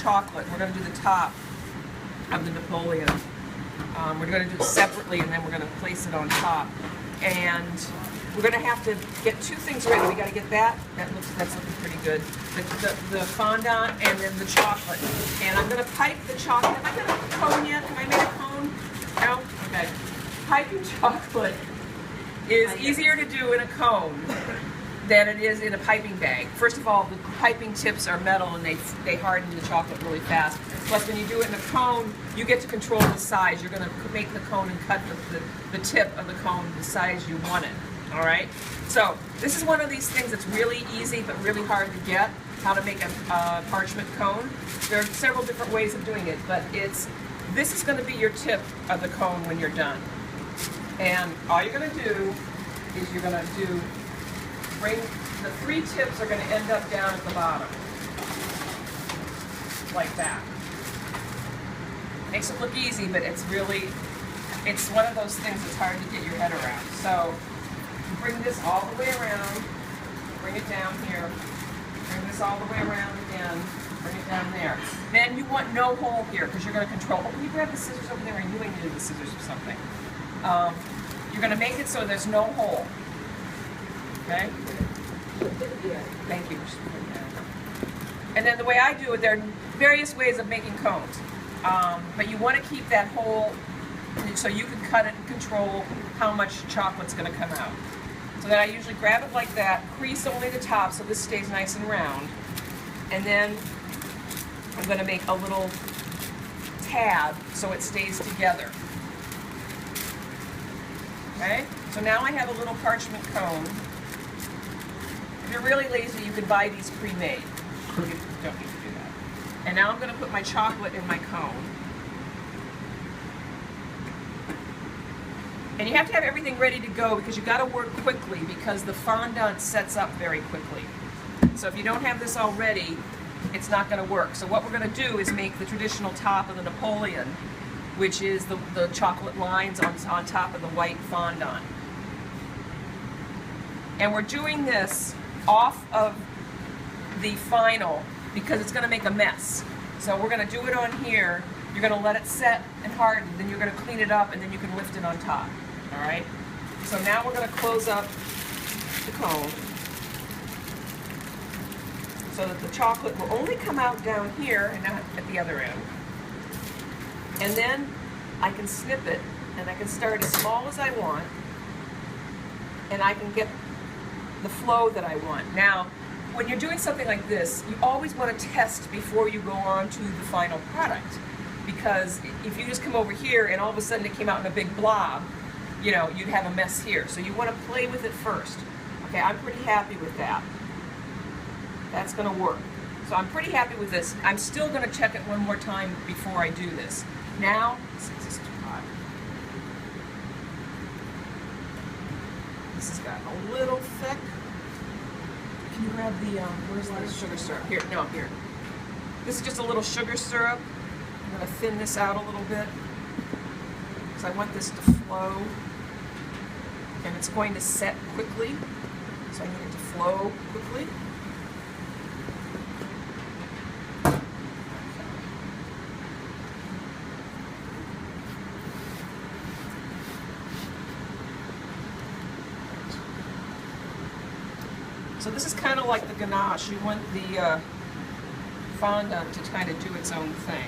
chocolate. We're going to do the top of the Napoleon. We're going to do it separately, and then we're going to place it on top. And we're going to have to get two things ready. We got to get that's looking pretty good. The fondant and then the chocolate. And I'm going to pipe the chocolate. Have I done a cone yet? Have I made a cone? No? Okay. Piping chocolate is easier to do in a cone than it is in a piping bag. First of all, the piping tips are metal and they harden the chocolate really fast. Plus, when you do it in a cone, you get to control the size. You're going to make the cone and cut the tip of the cone the size you want it. All right? So this is one of these things that's really easy but really hard to get, how to make a parchment cone. There are several different ways of doing it, but this is going to be your tip of the cone when you're done. And all you're going to do is you're going to bring the three tips are going to end up down at the bottom, like that. Makes it look easy, but it's one of those things that's hard to get your head around. So you bring this all the way around, bring it down here, bring this all the way around again, bring it down there. Then you want no hole here because you're going to control. Oh, you grab the scissors over there, and you ain't needed the scissors or something. You're going to make it so there's no hole. Okay? Thank you. And then the way I do it, there are various ways of making cones. But you want to keep that hole so you can cut it and control how much chocolate's going to come out. So then I usually grab it like that, crease only the top so this stays nice and round. And then I'm going to make a little tab so it stays together. Okay? So now I have a little parchment cone. If you're really lazy, you can buy these pre-made. You don't need to do that. And now I'm going to put my chocolate in my cone. And you have to have everything ready to go because you've got to work quickly because the fondant sets up very quickly. So if you don't have this all ready, it's not going to work. So what we're going to do is make the traditional top of the Napoleon, which is the chocolate lines on top of the white fondant. And we're doing this off of the final because it's going to make a mess. So we're going to do it on here. You're going to let it set and harden, then you're going to clean it up, and then you can lift it on top. All right? So now we're going to close up the cone so that the chocolate will only come out down here and not at the other end. And then I can snip it, and I can start as small as I want, and I can get the flow that I want. Now, when you're doing something like this, you always want to test before you go on to the final product. Because if you just come over here and all of a sudden it came out in a big blob, you'd have a mess here. So you want to play with it first. Okay, I'm pretty happy with that. That's going to work. So I'm pretty happy with this. I'm still going to check it one more time before I do this. Now, since it's too hot, this has gotten a little thick. Can you grab the, where's the sugar syrup? Here, no, here. This is just a little sugar syrup. I'm going to thin this out a little bit because I want this to flow, and it's going to set quickly, so I need it to flow quickly. So this is kind of like the ganache. You want the fondant to kind of do its own thing.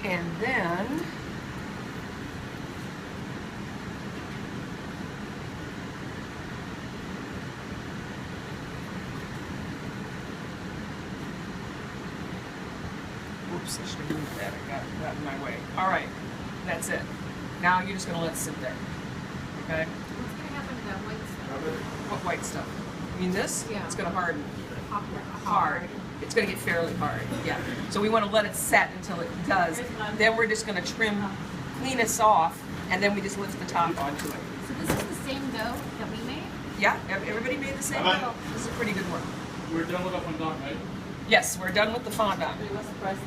And then oops, I should have moved that. I got that in my way. All right, that's it. Now you're just going to let it sit there. Okay? What's going to happen to that white stuff? What white stuff? You mean this? Yeah. It's going to harden. Hard. it's going to get fairly hard. Yeah. So we want to let it set until it does. Then we're just going to clean this off, and then we just lift the top onto it. So this is the same dough that we made? Yeah, everybody made the same dough. This is a pretty good one. We're done with the fondant, right? Yes, we're done with the fondant. What's the price?